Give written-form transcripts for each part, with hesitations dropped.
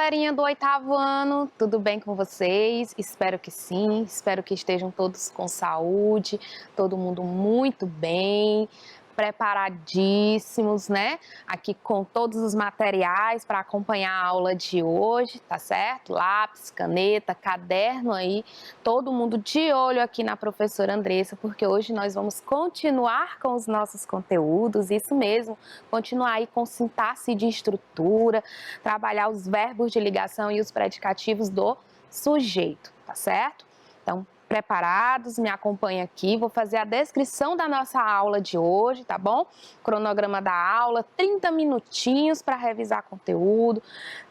galerinha do oitavo ano, tudo bem com vocês? Espero que sim, espero que estejam todos com saúde, todo mundo muito bem, preparadíssimos, né? Aqui com todos os materiais para acompanhar a aula de hoje, tá certo? Lápis, caneta, caderno aí, todo mundo de olho aqui na professora Andressa, porque hoje nós vamos continuar com os nossos conteúdos, isso mesmo, continuar aí com sintaxe de estrutura, trabalhar os verbos de ligação e os predicativos do sujeito, tá certo? Então, preparados? Me acompanha aqui, vou fazer a descrição da nossa aula de hoje, tá bom? Cronograma da aula, 30 minutinhos para revisar conteúdo,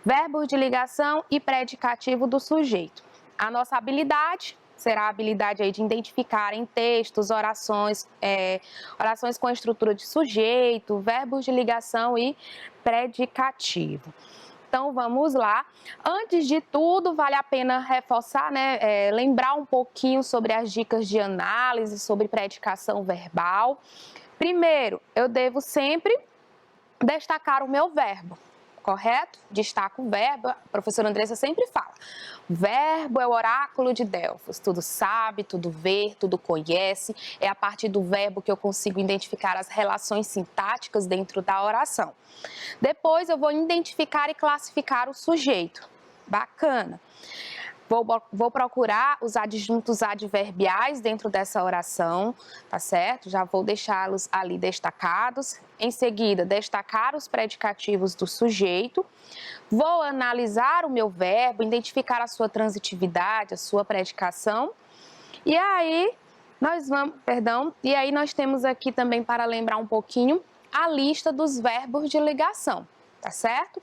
verbos de ligação e predicativo do sujeito. A nossa habilidade será a habilidade aí de identificar em textos, orações com estrutura de sujeito, verbos de ligação e predicativo. Então, vamos lá. Antes de tudo, vale a pena reforçar, né, lembrar um pouquinho sobre as dicas de análise, sobre predicação verbal. Primeiro, eu devo sempre destacar o meu verbo, correto? Destaco o verbo, a professora Andressa sempre fala. O verbo é o oráculo de Delfos, tudo sabe, tudo vê, tudo conhece. É a partir do verbo que eu consigo identificar as relações sintáticas dentro da oração. Depois eu vou identificar e classificar o sujeito. Bacana. Vou procurar os adjuntos adverbiais dentro dessa oração, tá certo? Já vou deixá-los ali destacados. Em seguida, destacar os predicativos do sujeito. Vou analisar o meu verbo, identificar a sua transitividade, a sua predicação. E aí, nós temos aqui também, para lembrar um pouquinho, a lista dos verbos de ligação. Tá certo?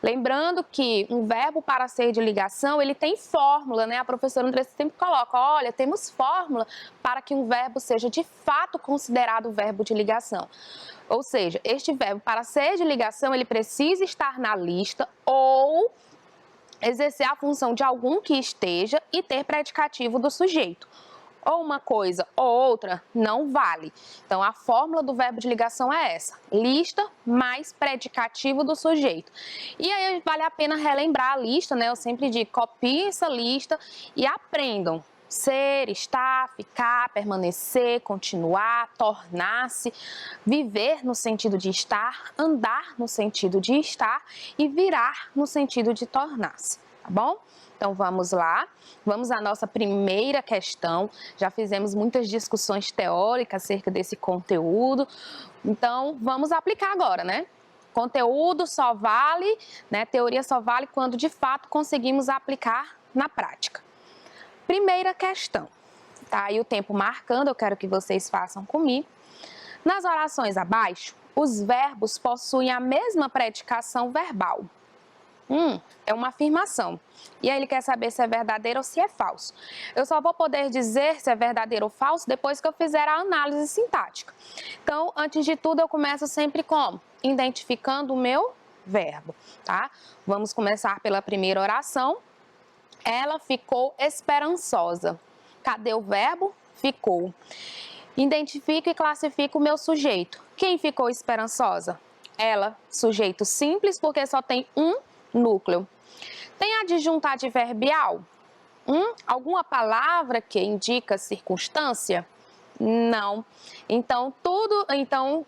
Lembrando que um verbo para ser de ligação, ele tem fórmula, né? A professora Andressa sempre coloca, olha, temos fórmula para que um verbo seja de fato considerado verbo de ligação. Ou seja, este verbo para ser de ligação, ele precisa estar na lista ou exercer a função de algum que esteja e ter predicativo do sujeito. Ou uma coisa ou outra não vale. Então, a fórmula do verbo de ligação é essa: lista mais predicativo do sujeito. E aí vale a pena relembrar a lista, né? Eu sempre digo, copiem essa lista e aprendam. Ser, estar, ficar, permanecer, continuar, tornar-se, viver no sentido de estar, andar no sentido de estar e virar no sentido de tornar-se, tá bom? Então, vamos lá. Vamos à nossa primeira questão. Já fizemos muitas discussões teóricas acerca desse conteúdo. Então, vamos aplicar agora, né? Conteúdo só vale, né? Teoria só vale quando de fato conseguimos aplicar na prática. Primeira questão. Tá aí o tempo marcando, eu quero que vocês façam comigo. Nas orações abaixo, os verbos possuem a mesma predicação verbal. É uma afirmação. E aí ele quer saber se é verdadeiro ou se é falso. Eu só vou poder dizer se é verdadeiro ou falso depois que eu fizer a análise sintática. Então, antes de tudo, eu começo sempre como? Identificando o meu verbo, tá? Vamos começar pela primeira oração. Ela ficou esperançosa. Cadê o verbo? Ficou. Identifico e classifico o meu sujeito. Quem ficou esperançosa? Ela, sujeito simples, porque só tem um núcleo. Tem adjunto adverbial? Alguma palavra que indica circunstância? Não. Então,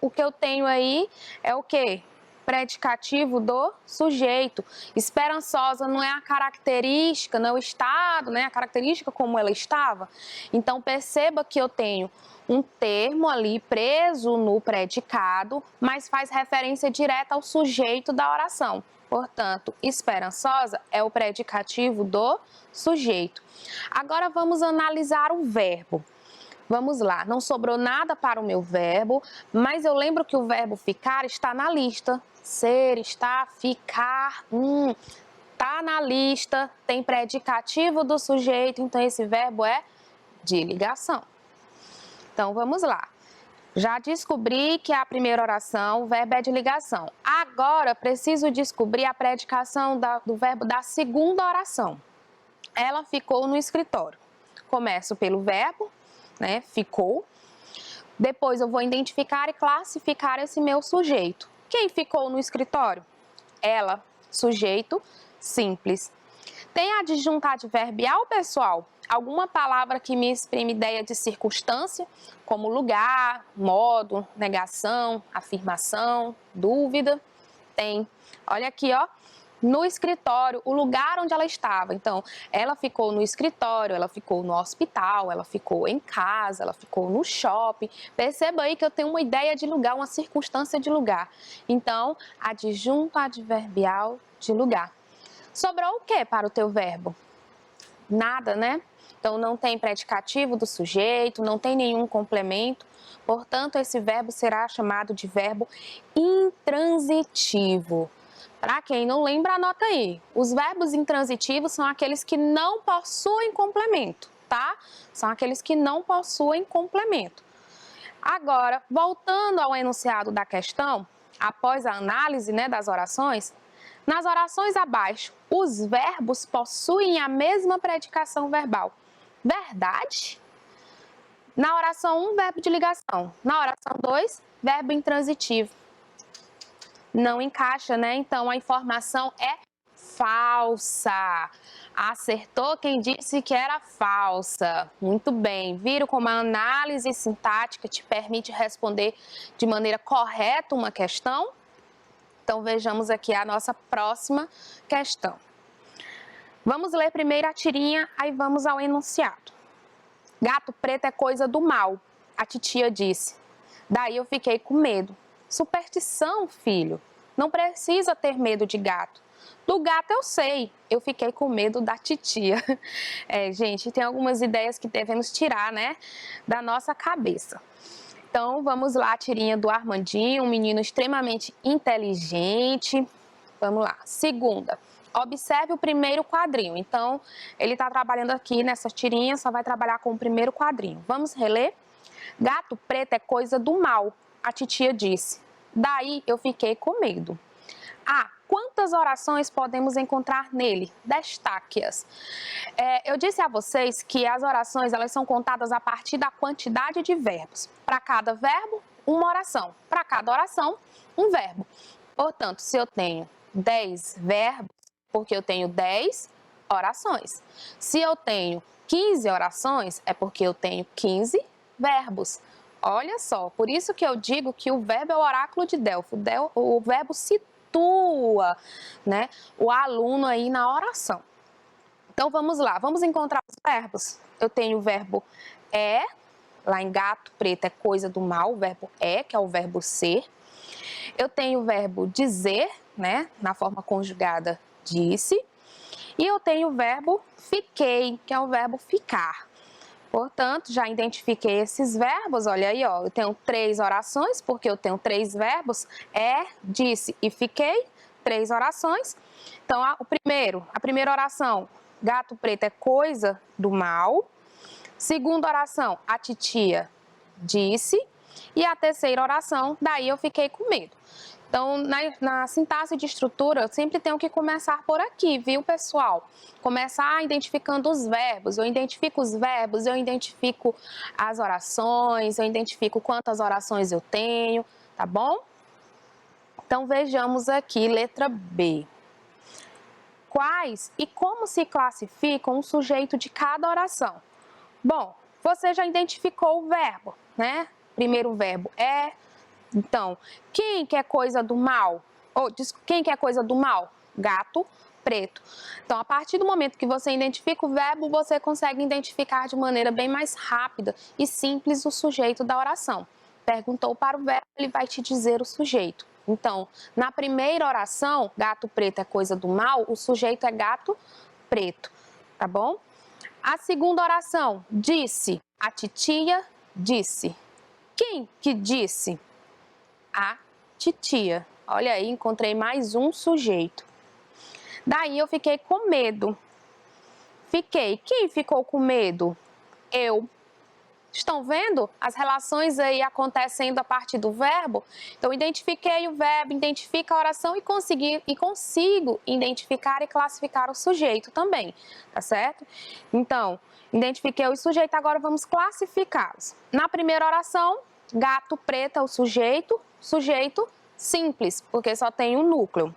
o que eu tenho aí é o quê? Predicativo do sujeito. Esperançosa não é a característica, não é o estado, né? A característica como ela estava. Então, perceba que eu tenho um termo ali preso no predicado, mas faz referência direta ao sujeito da oração. Portanto, esperançosa é o predicativo do sujeito. Agora vamos analisar o verbo. Vamos lá, não sobrou nada para o meu verbo, mas eu lembro que o verbo ficar está na lista. Ser, estar, ficar, tá na lista, tem predicativo do sujeito, então esse verbo é de ligação. Então vamos lá. Já descobri que a primeira oração, o verbo é de ligação. Agora, preciso descobrir a predicação do verbo da segunda oração. Ela ficou no escritório. Começo pelo verbo, né? Ficou. Depois eu vou identificar e classificar esse meu sujeito. Quem ficou no escritório? Ela, sujeito simples. Tem adjunto adverbial, pessoal? Alguma palavra que me exprime ideia de circunstância, como lugar, modo, negação, afirmação, dúvida? Tem. Olha aqui, ó. No escritório, o lugar onde ela estava. Então, ela ficou no escritório, ela ficou no hospital, ela ficou em casa, ela ficou no shopping. Perceba aí que eu tenho uma ideia de lugar, uma circunstância de lugar. Então, adjunto adverbial de lugar. Sobrou o que para o teu verbo? Nada, né? Então, não tem predicativo do sujeito, não tem nenhum complemento. Portanto, esse verbo será chamado de verbo intransitivo. Para quem não lembra, anota aí. Os verbos intransitivos são aqueles que não possuem complemento, tá? São aqueles que não possuem complemento. Agora, voltando ao enunciado da questão, após a análise, né, das orações, nas orações abaixo, os verbos possuem a mesma predicação verbal. Verdade? Na oração 1, verbo de ligação. Na oração 2, verbo intransitivo. Não encaixa, né? Então, a informação é falsa. Acertou quem disse que era falsa. Muito bem. Viram como a análise sintática te permite responder de maneira correta uma questão? Então, vejamos aqui a nossa próxima questão. Vamos ler primeiro a tirinha, aí vamos ao enunciado. Gato preto é coisa do mal, a titia disse. Daí eu fiquei com medo. Superstição, filho. Não precisa ter medo de gato. Do gato eu sei, eu fiquei com medo da titia. Gente, tem algumas ideias que devemos tirar, né, da nossa cabeça. Então, vamos lá, a tirinha do Armandinho, um menino extremamente inteligente. Vamos lá. Segunda, observe o primeiro quadrinho. Então, ele está trabalhando aqui nessa tirinha, só vai trabalhar com o primeiro quadrinho. Vamos reler? Gato preto é coisa do mal, a titia disse. Daí eu fiquei com medo. Quantas orações podemos encontrar nele? Destaque-as. Eu disse a vocês que as orações elas são contadas a partir da quantidade de verbos. Para cada verbo, uma oração. Para cada oração, um verbo. Portanto, se eu tenho 10 verbos, porque eu tenho 10 orações. Se eu tenho 15 orações, é porque eu tenho 15 verbos. Olha só, por isso que eu digo que o verbo é o oráculo de Delfo. O verbo situa, né, o aluno aí na oração. Então vamos lá, vamos encontrar os verbos. Eu tenho o verbo é, lá em gato preto é coisa do mal, o verbo é, que é o verbo ser. Eu tenho o verbo dizer, né, na forma conjugada disse. E eu tenho o verbo fiquei, que é o verbo ficar. Portanto, já identifiquei esses verbos, olha aí, ó, eu tenho 3 orações, porque eu tenho 3 verbos, é, disse e fiquei, 3 orações. Então, a primeira oração, gato preto é coisa do mal. Segunda oração, a titia disse. E a terceira oração, daí eu fiquei com medo. Então, na sintaxe de estrutura, eu sempre tenho que começar por aqui, viu, pessoal? Começar identificando os verbos. Eu identifico os verbos, eu identifico as orações, eu identifico quantas orações eu tenho, tá bom? Então, vejamos aqui, letra B. Quais e como se classificam o sujeito de cada oração? Bom, você já identificou o verbo, né? Primeiro verbo é. Então, quem que é coisa do mal? Quem que é coisa do mal? Gato preto. Então, a partir do momento que você identifica o verbo, você consegue identificar de maneira bem mais rápida e simples o sujeito da oração. Perguntou para o verbo, ele vai te dizer o sujeito. Então, na primeira oração, gato preto é coisa do mal, o sujeito é gato preto, tá bom? A segunda oração, disse, a titia disse. Quem que disse? A titia. Olha aí, encontrei mais um sujeito. Daí eu fiquei com medo. Fiquei. Quem ficou com medo? Eu. Estão vendo as relações aí acontecendo a partir do verbo? Então, identifiquei o verbo, identifico a oração e consigo identificar e classificar o sujeito também, tá certo? Então, identifiquei o sujeito, agora vamos classificá-los. Na primeira oração, gato preto é o sujeito simples, porque só tem um núcleo.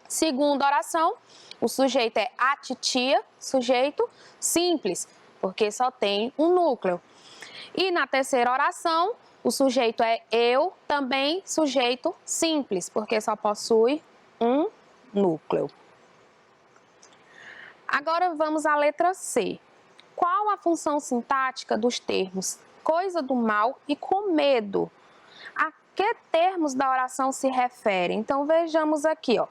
Segunda oração, o sujeito é a titia, sujeito simples, porque só tem um núcleo. E na terceira oração, o sujeito é eu, também sujeito simples, porque só possui um núcleo. Agora vamos à letra C. Qual a função sintática dos termos coisa do mal e com medo? A que termos da oração se referem? Então vejamos aqui, ó.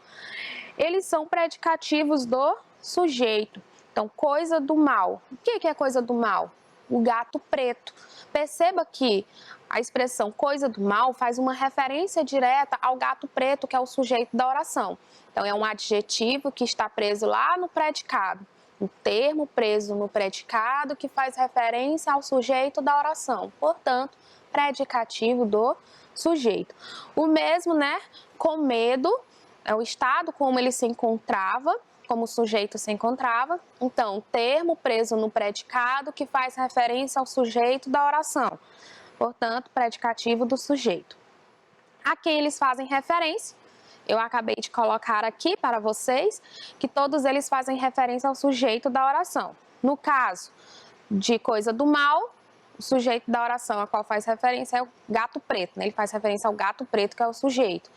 Eles são predicativos do sujeito. Então, coisa do mal. O que é coisa do mal? O gato preto. Perceba que a expressão coisa do mal faz uma referência direta ao gato preto, que é o sujeito da oração. Então, é um adjetivo que está preso lá no predicado. Um termo preso no predicado que faz referência ao sujeito da oração. Portanto, predicativo do sujeito. O mesmo, né, com medo, é o estado como ele se encontrava, como o sujeito se encontrava. Então, termo preso no predicado que faz referência ao sujeito da oração. Portanto, predicativo do sujeito. A quem eles fazem referência? Eu acabei de colocar aqui para vocês que todos eles fazem referência ao sujeito da oração. No caso de coisa do mal, o sujeito da oração a qual faz referência é o gato preto, né? Ele faz referência ao gato preto, que é o sujeito.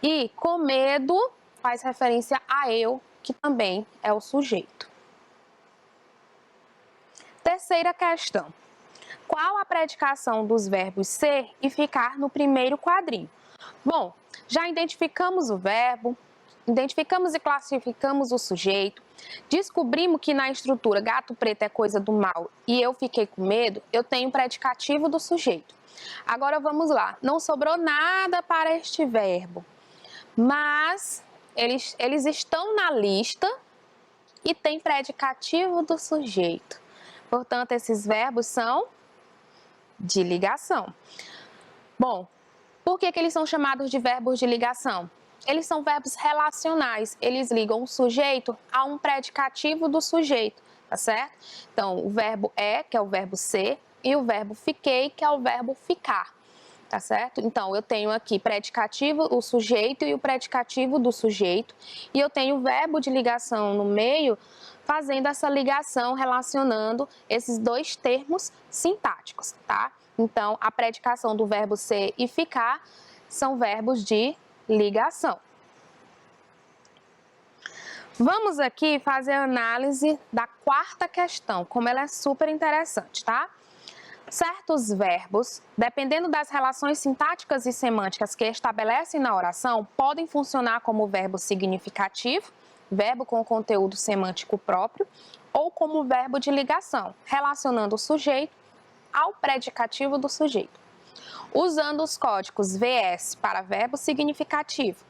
E com medo faz referência a eu, que também é o sujeito. Terceira questão. Qual a predicação dos verbos ser e ficar no primeiro quadrinho? Bom, já identificamos o verbo, identificamos e classificamos o sujeito, descobrimos que na estrutura gato preto é coisa do mal e eu fiquei com medo, eu tenho o predicativo do sujeito. Agora vamos lá, não sobrou nada para este verbo, mas eles estão na lista e tem predicativo do sujeito. Portanto, esses verbos são de ligação. Bom, por que eles são chamados de verbos de ligação? Eles são verbos relacionais, eles ligam o sujeito a um predicativo do sujeito, tá certo? Então, o verbo é, que é o verbo ser, e o verbo fiquei, que é o verbo ficar, tá certo? Então, eu tenho aqui predicativo, o sujeito e o predicativo do sujeito, e eu tenho o verbo de ligação no meio, fazendo essa ligação, relacionando esses dois termos sintáticos, tá? Então, a predicação do verbo ser e ficar são verbos de ligação. Vamos aqui fazer a análise da quarta questão, como ela é super interessante, tá? Certos verbos, dependendo das relações sintáticas e semânticas que estabelecem na oração, podem funcionar como verbo significativo, verbo com conteúdo semântico próprio, ou como verbo de ligação, relacionando o sujeito ao predicativo do sujeito. Usando os códigos VS para verbo significativo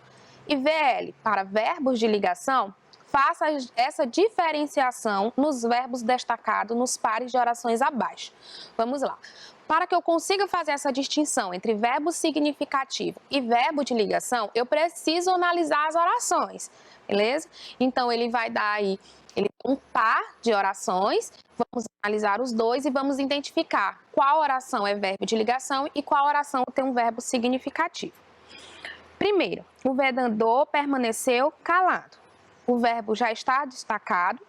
e VL para verbos de ligação, faça essa diferenciação nos verbos destacados nos pares de orações abaixo. Vamos lá. Para que eu consiga fazer essa distinção entre verbo significativo e verbo de ligação, eu preciso analisar as orações, beleza? Então, ele vai dar aí um par de orações, vamos analisar os dois e vamos identificar qual oração é verbo de ligação e qual oração tem um verbo significativo. Primeiro, o vendedor permaneceu calado. O verbo já está destacado,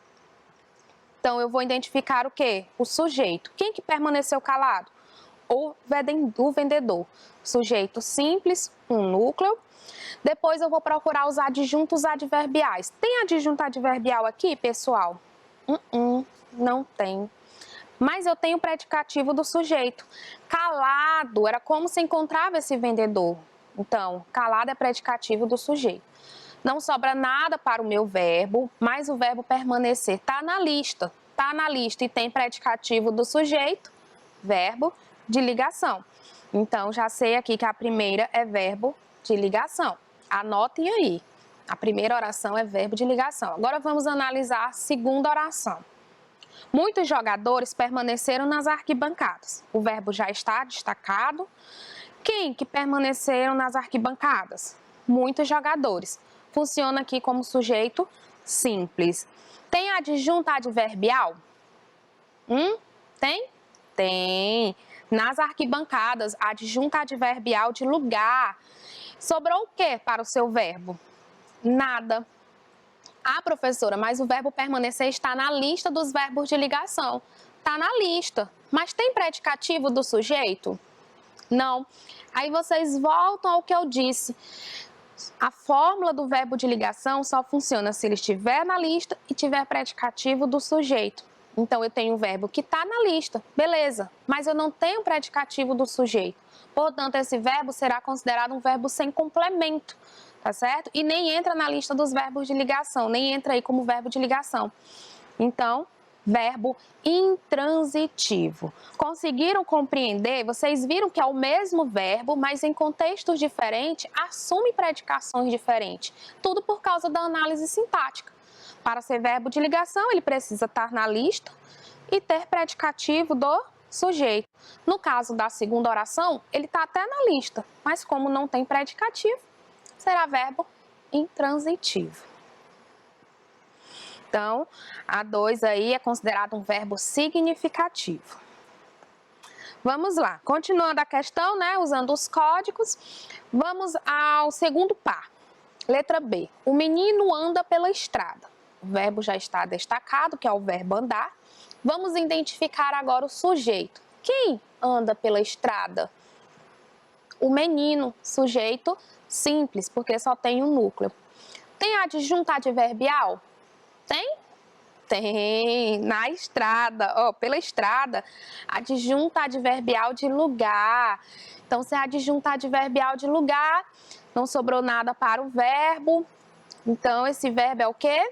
então eu vou identificar o quê? O sujeito. Quem que permaneceu calado? O vendedor. Sujeito simples, um núcleo. Depois eu vou procurar os adjuntos adverbiais. Tem adjunto adverbial aqui, pessoal? Não tem. Mas eu tenho o predicativo do sujeito. Calado, era como se encontrava esse vendedor. Então, calado é predicativo do sujeito. Não sobra nada para o meu verbo, mas o verbo permanecer está na lista. Está na lista e tem predicativo do sujeito, verbo de ligação. Então, já sei aqui que a primeira é verbo de ligação. Anotem aí. A primeira oração é verbo de ligação. Agora vamos analisar a segunda oração. Muitos jogadores permaneceram nas arquibancadas. O verbo já está destacado. Quem que permaneceram nas arquibancadas? Muitos jogadores. Funciona aqui como sujeito simples. Tem adjunto adverbial? Tem? Tem. Nas arquibancadas, adjunto adverbial de lugar. Sobrou o que para o seu verbo? Nada. Ah, professora, mas o verbo permanecer está na lista dos verbos de ligação. Está na lista, mas tem predicativo do sujeito? Não. Aí vocês voltam ao que eu disse. A fórmula do verbo de ligação só funciona se ele estiver na lista e tiver predicativo do sujeito. Então, eu tenho um verbo que está na lista, beleza, mas eu não tenho predicativo do sujeito. Portanto, esse verbo será considerado um verbo sem complemento, tá certo? E nem entra na lista dos verbos de ligação, nem entra aí como verbo de ligação. Então, verbo intransitivo. Conseguiram compreender? Vocês viram que é o mesmo verbo, mas em contextos diferentes, assume predicações diferentes. Tudo por causa da análise sintática. Para ser verbo de ligação, ele precisa estar na lista e ter predicativo do sujeito. No caso da segunda oração, ele está até na lista, mas como não tem predicativo, será verbo intransitivo. Então, a 2 aí é considerado um verbo significativo. Vamos lá, continuando a questão, né, usando os códigos, vamos ao segundo par. Letra B, o menino anda pela estrada. O verbo já está destacado, que é o verbo andar. Vamos identificar agora o sujeito. Quem anda pela estrada? O menino, sujeito simples, porque só tem um núcleo. Tem adjunto adverbial? Tem? Tem, na estrada, ó, pela estrada, adjunto adverbial de lugar. Então, se é adjunto adverbial de lugar, não sobrou nada para o verbo. Então, esse verbo é o quê?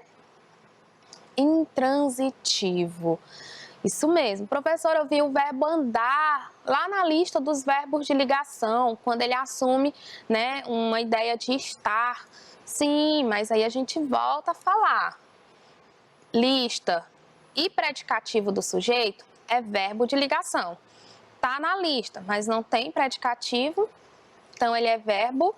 Intransitivo. Isso mesmo. Professor, eu vi o verbo andar lá na lista dos verbos de ligação, quando ele assume, né, uma ideia de estar. Sim, mas aí a gente volta a falar. Lista e predicativo do sujeito é verbo de ligação. Tá na lista, mas não tem predicativo, então ele é verbo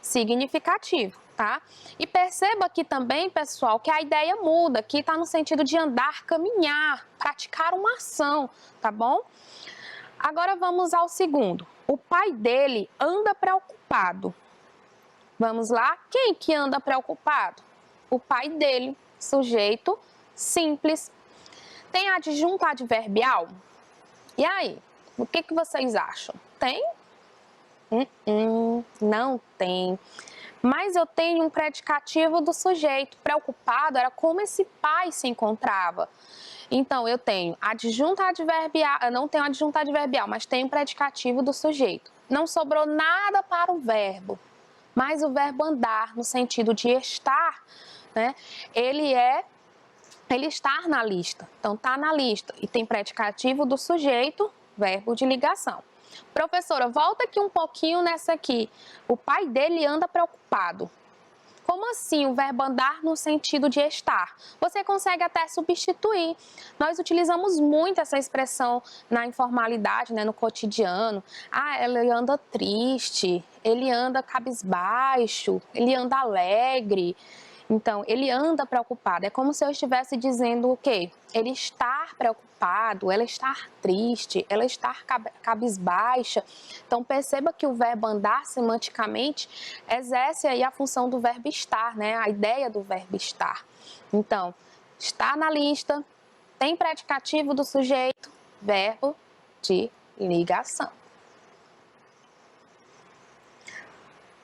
significativo, tá? E perceba aqui também, pessoal, que a ideia muda, que tá no sentido de andar, caminhar, praticar uma ação, tá bom? Agora vamos ao segundo. O pai dele anda preocupado. Vamos lá? Quem que anda preocupado? O pai dele, sujeito simples. Tem adjunto adverbial? E aí? O que vocês acham? Tem? Não tem. Mas eu tenho um predicativo do sujeito. Preocupado era como esse pai se encontrava. Então, eu tenho adjunto adverbial, eu não tenho adjunto adverbial, mas tenho predicativo do sujeito. Não sobrou nada para o verbo, mas o verbo andar, no sentido de estar, né? Ele estar na lista. Então, tá na lista e tem predicativo do sujeito, verbo de ligação. Professora, volta aqui um pouquinho nessa aqui. O pai dele anda preocupado. Como assim o verbo andar no sentido de estar? Você consegue até substituir. Nós utilizamos muito essa expressão na informalidade, né, no cotidiano. Ah, ele anda triste, ele anda cabisbaixo, ele anda alegre. Então, ele anda preocupado. É como se eu estivesse dizendo o quê? Ele estar preocupado, ela estar triste, ela estar cabisbaixa. Então, perceba que o verbo andar, semanticamente, exerce aí a função do verbo estar, né? A ideia do verbo estar. Então, está na lista, tem predicativo do sujeito, verbo de ligação.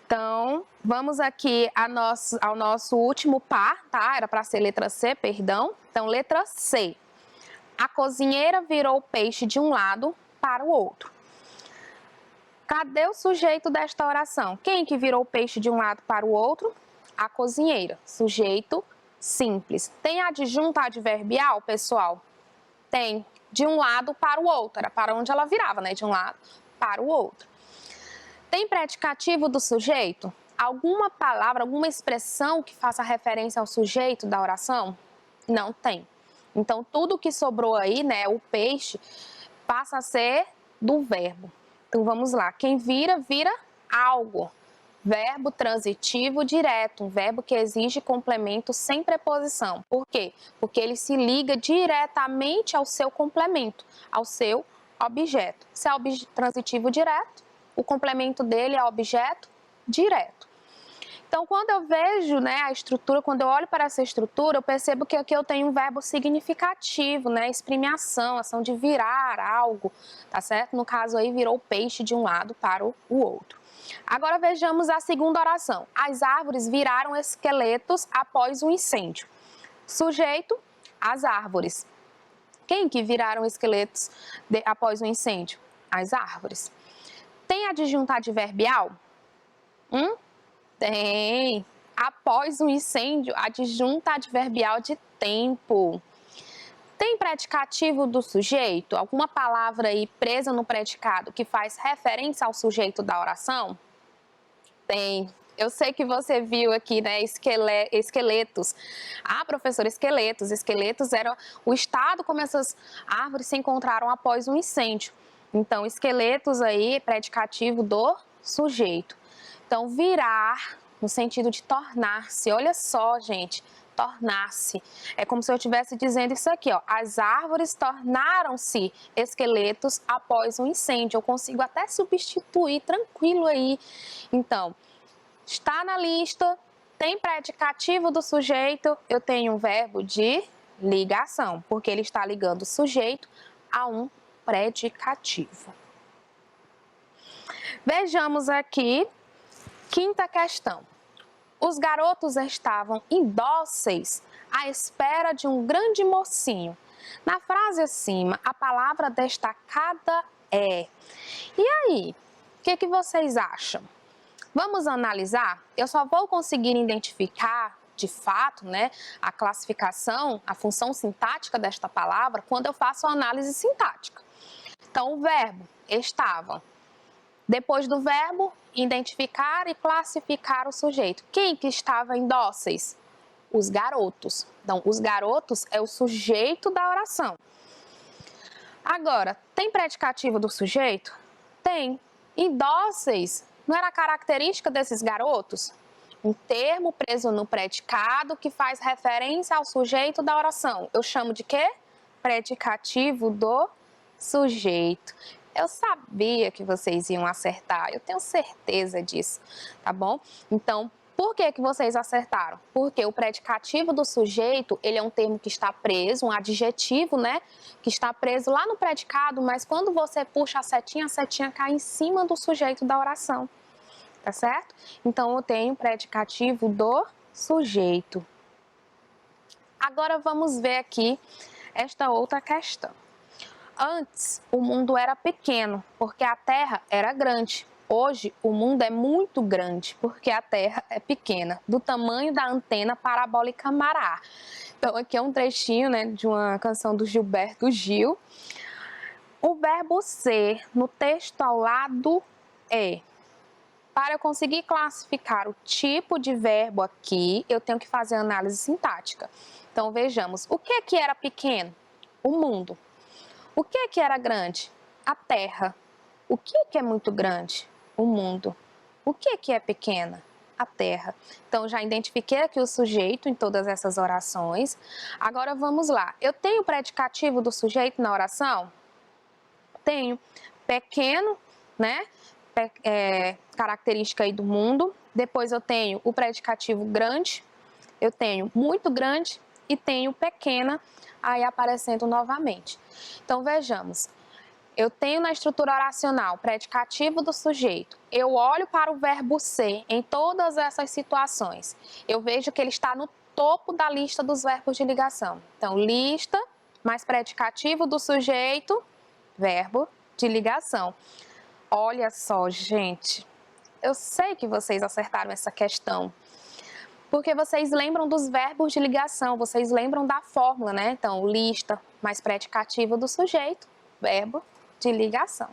Então, vamos aqui ao nosso último par, tá? Era para ser letra C, perdão. Então, letra C. A cozinheira virou o peixe de um lado para o outro. Cadê o sujeito desta oração? Quem que virou o peixe de um lado para o outro? A cozinheira. Sujeito simples. Tem adjunto adverbial, pessoal? Tem. De um lado para o outro. Era para onde ela virava, né? De um lado para o outro. Tem predicativo do sujeito? Alguma palavra, alguma expressão que faça referência ao sujeito da oração? Não tem. Então, tudo que sobrou aí, né, o peixe, passa a ser do verbo. Então, vamos lá. Quem vira, vira algo. Verbo transitivo direto, um verbo que exige complemento sem preposição. Por quê? Porque ele se liga diretamente ao seu complemento, ao seu objeto. Se é transitivo direto, o complemento dele é objeto direto. Então, quando eu vejo, né, a estrutura, quando eu olho para essa estrutura, eu percebo que aqui eu tenho um verbo significativo, né, exprime ação, ação de virar algo, tá certo? No caso aí, virou o peixe de um lado para o outro. Agora vejamos a segunda oração. As árvores viraram esqueletos após um incêndio. Sujeito, as árvores. Quem que viraram esqueletos após um incêndio? As árvores. Tem adjunto adverbial? Tem. Após um incêndio, adjunta adverbial de tempo. Tem predicativo do sujeito? Alguma palavra aí presa no predicado que faz referência ao sujeito da oração? Tem. Eu sei que você viu aqui, né, esqueletos. Ah, professora, esqueletos. Esqueletos era o estado como essas árvores se encontraram após um incêndio. Então, esqueletos aí, predicativo do sujeito. Então, virar, no sentido de tornar-se. Olha só, gente, tornar-se. É como se eu estivesse dizendo isso aqui, ó. As árvores tornaram-se esqueletos após um incêndio. Eu consigo até substituir tranquilo aí. Então, está na lista, tem predicativo do sujeito, eu tenho um verbo de ligação, porque ele está ligando o sujeito a um predicativo. Vejamos aqui, quinta questão. Os garotos estavam indóceis à espera de um grande mocinho. Na frase acima, a palavra destacada é. E aí, o que vocês acham? Vamos analisar? Eu só vou conseguir identificar, de fato, né, a classificação, a função sintática desta palavra quando eu faço a análise sintática. Então, o verbo estavam. Depois do verbo, identificar e classificar o sujeito. Quem que estava indóceis? Os garotos. Então, os garotos é o sujeito da oração. Agora, tem predicativo do sujeito? Tem. Indóceis não era a característica desses garotos? Um termo preso no predicado que faz referência ao sujeito da oração. Eu chamo de quê? Predicativo do sujeito. Eu sabia que vocês iam acertar, eu tenho certeza disso, tá bom? Então, por que vocês acertaram? Porque o predicativo do sujeito, ele é um termo que está preso, um adjetivo, né? Que está preso lá no predicado, mas quando você puxa a setinha cai em cima do sujeito da oração, tá certo? Então, eu tenho predicativo do sujeito. Agora, vamos ver aqui esta outra questão. Antes, o mundo era pequeno, porque a Terra era grande. Hoje, o mundo é muito grande, porque a Terra é pequena, do tamanho da antena parabólica Mará. Então, aqui é um trechinho, né, de uma canção do Gilberto Gil. O verbo ser, no texto ao lado, é. Para eu conseguir classificar o tipo de verbo aqui, eu tenho que fazer análise sintática. Então, vejamos, o que era pequeno? O mundo. O que era grande? A Terra. O que é muito grande? O mundo. O que é pequena? A Terra. Então, já identifiquei aqui o sujeito em todas essas orações. Agora, vamos lá. Eu tenho o predicativo do sujeito na oração? Tenho. Pequeno, né? Característica aí do mundo. Depois, eu tenho o predicativo grande. Eu tenho muito grande e tenho pequena, aí aparecendo novamente. Então, vejamos. Eu tenho na estrutura oracional predicativo do sujeito. Eu olho para o verbo ser em todas essas situações. Eu vejo que ele está no topo da lista dos verbos de ligação. Então, lista mais predicativo do sujeito, verbo de ligação. Olha só, gente. Eu sei que vocês acertaram essa questão. Porque vocês lembram dos verbos de ligação, vocês lembram da fórmula, né? Então, lista mais predicativo do sujeito, verbo de ligação.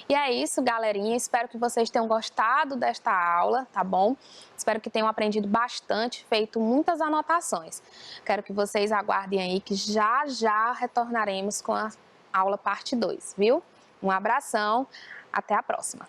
E é isso, galerinha. Espero que vocês tenham gostado desta aula, tá bom? Espero que tenham aprendido bastante, feito muitas anotações. Quero que vocês aguardem aí que já retornaremos com a aula parte 2, viu? Um abração, até a próxima.